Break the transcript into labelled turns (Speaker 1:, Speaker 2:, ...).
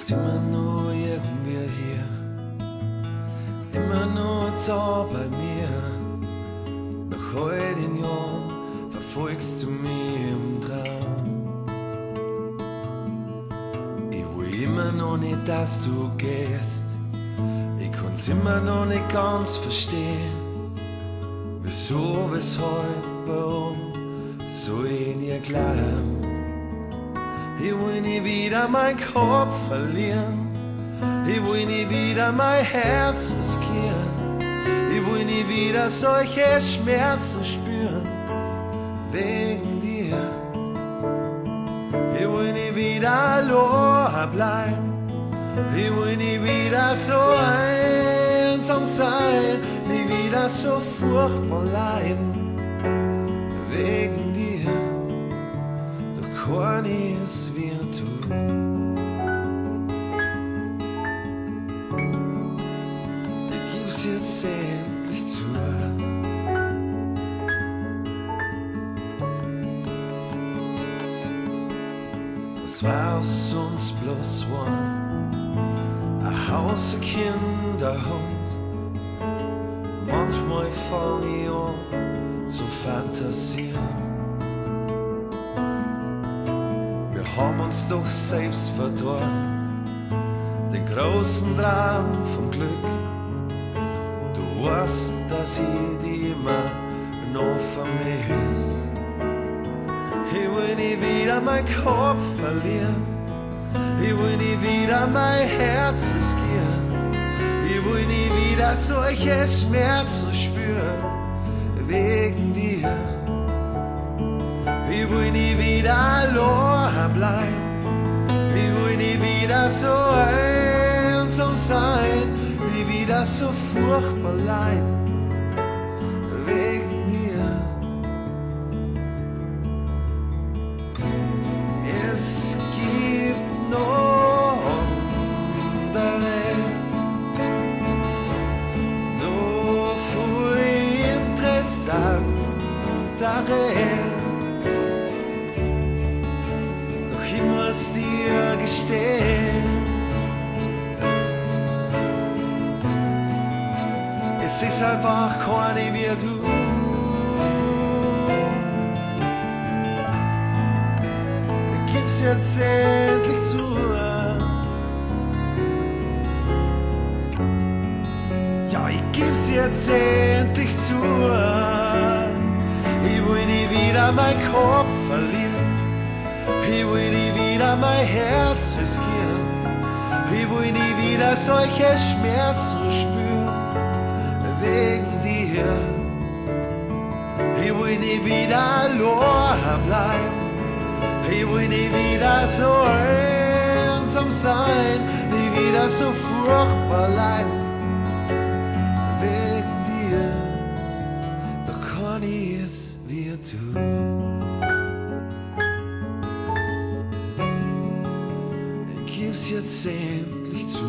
Speaker 1: bist immer nur irgendwie hier, immer nur da bei mir. Nach all den Jahren verfolgst du mich im Traum. Ich will immer noch nicht, dass du gehst. Ich kann's immer noch nicht ganz verstehen. Wieso, weshalb, warum soll ich nie glauben? Ich will nie wieder mein Kopf verlieren. Ich will nie wieder mein Herz riskieren. Ich will nie wieder solche Schmerzen spüren. Wegen dir. Ich will nie wieder allein bleiben. Ich will nie wieder so einsam sein. Nie wieder so furchtbar leiden. Wegen dir. Doch kann ich es wieder tun. Ich gib's jetzt endlich zu. Was war aus uns bloß one? Ein Haus, ein Kind, ein Hund. Manchmal fang ich an zu fantasieren. Wir haben uns doch selbst verdorben, den großen Traum vom Glück. Du weißt, dass ich dich immer noch vermiss. Ich will nie wieder mein Kopf verlieren. Ich will nie wieder mein Herz riskieren. Ich will nie wieder solche Schmerzen spüren. Wegen dir. Ich will nie wieder allein bleiben. Ich will nie wieder so einsam sein. Nie wieder so furchtbar leiden. Wegen dir. Es gibt noch andere, noch viel interessantere. Doch ich muss dir gestehen, es ist einfach keine wie du. Gib's jetzt endlich zu. Ja, ich gib's jetzt endlich zu. Ich will nie wieder mein Kopf verlieren. Ich will nie wieder mein Herz riskieren. Ich will nie wieder solche Schmerzen spüren. Wegen dir. Ich will nie wieder allein bleiben. Ich will nie wieder so einsam sein, nie wieder so furchtbar leiden. Wegen dir, doch kann ich es wieder tun. Ich gib's jetzt endlich zu.